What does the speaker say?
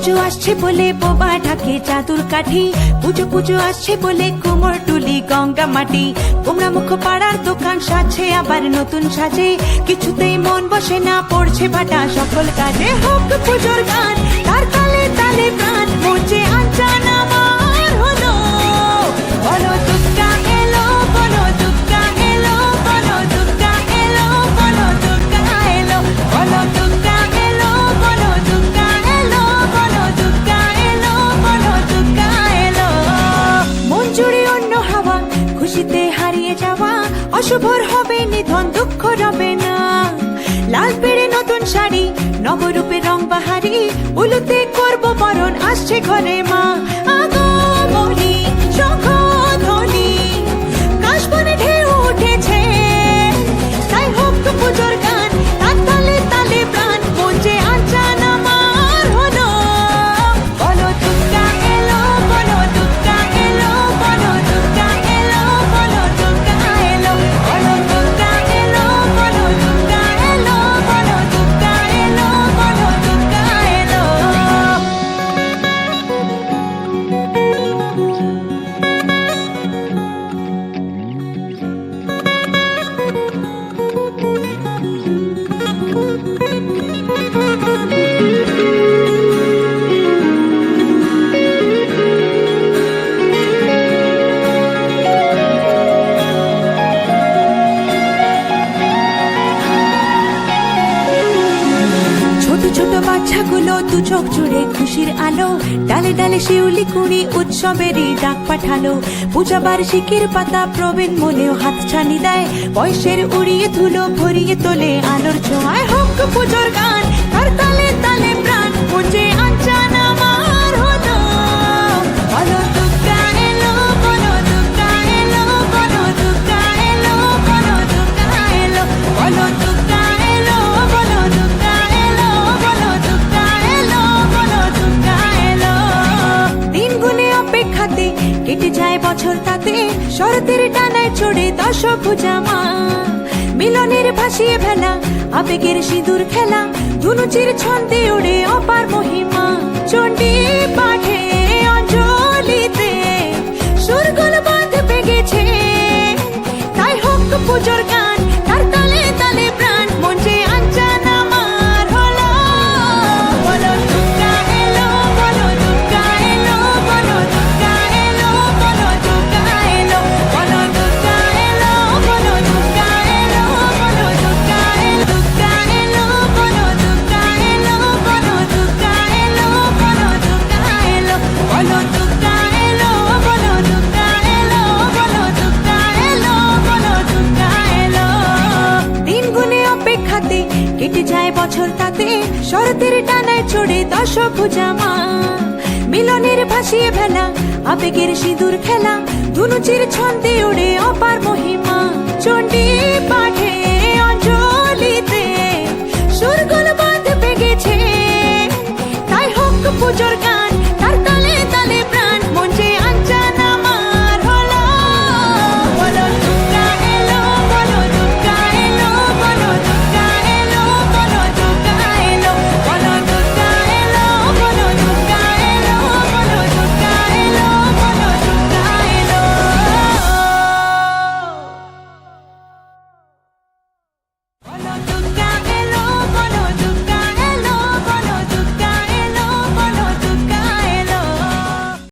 পুজো আসছে বলে বোবা ঢাকে চাদুর কাঠি, পুজো পুজো আসছে বলে কোমর টুলি গঙ্গা মাটি। গোমরা মুখ পাড়ার দোকান সাজছে আবার নতুন সাজে, কিছুতেই মন বসে না পড়ছে ভাটা সকল কাজে। হোক পুজোর গান তার তালে তালে প্রাণ, মঞ্চে আঞ্চান আমার হলো। বলো দুর্গা এলো, বলো দুর্গা এলো, বলো দুর্গা এলো, বলো দুর্গা এলো, বলো দুর্গা এলো, বলো দুর্গা এলো, বলো দুর্গা এলো, বলো দুর্গা এলো। মন জুড়ে অন্য হাওয়া, খুশিতে হারিয়ে যাওয়া, অশুভর হবে নিধন দুঃখ রবে না। লাল পেড়ে নতুন শাড়ি, নবরূপে রং বাহারি, উলুতে করবো বরণ আসছে ঘরে মা। আগমনী শঙ্খধ্বনি, কাশবনে ঢেউ উঠেছে, তাই হোক পুজোর গান তার তালে তালে প্রাণ, মঞ্চে আঞ্চান আমার হলো। বলো দুর্গা এলো, বলো দুর্গা এলো, বলো দুর্গা এলো, বলো দুর্গা এলো, বলো দুর্গা এলো, বলো দুর্গা এলো, বলো দুর্গা এলো, বলো দুর্গা এলো। ছোট ছোট বাচ্চাগুলো দু চোখ জুড়ে খুশির আলো, ডালে ডালে শিউলি কুড়ি উৎসবেরই ডাক পাঠালো। পূজা বার্ষিকীর পাতা প্রবীণ মনেও হাত ছানি দেয়, বয়সের উড়িয়ে ধুলো ভরিয়ে তোলে আলোর ছোঁয়ায়। হোক পুজোর গান তার তালে তালে প্রাণ, মঞ্চে আঞ্চান আমার হলো। বলো দুর্গা এলো, বলো দুর্গা এলো, বলো দুর্গা এলো, বলো দুর্গা এলো, বলো দুর্গা এলো, বলো দুর্গা এলো, বলো দুর্গা এলো, বলো দুর্গা এলো। দিন গুনে অপেক্ষাতে কেটে যায় বছর তাতে, শরতের টানায় চড়ে দশভুজা মা। মিলনের ভাসিয়ে ভেলা, আবেগের সিঁদুর খেলা, ধুনুচির ছন্দে ওড়ে অপার মহিমা। চণ্ডী পাঠে অঞ্জলিতে সুরগুল বাঁধ বেগেছে, তাই হোক পুজোর গান তার তালে তালে প্রাণ, মঞ্চে আঞ্চান আমার হলো। বলো দুর্গা এলো, বলো দুর্গা এলো, বলো দুর্গা এলো, বলো দুর্গা এলো, বলো দুর্গা এলো, বলো দুর্গা এলো, বলো দুর্গা এলো, দুর্গা এলো, বলো দুর্গা এলো, বলো দুর্গা এলো, বলো দুর্গা এলো, বলো দুর্গা এলো, বলো দুর্গা এলো, বলো দুর্গা এলো, বলো দুর্গা এলো। দিন গুনে অপেক্ষাতে কেটে যায় বছর তাতে, শরতের টানায় চড়ে দশভুজা মা। মিলনের ভাসিয়ে ভেলা, আবেগের সিঁদুর খেলা, ধুনুচির ছন্দে ওড়ে অপার মহিমা। চণ্ডী পাঠে অঞ্জলিতে সুরগুল বাঁধ বেগেছে, তাই হোক পুজোর গান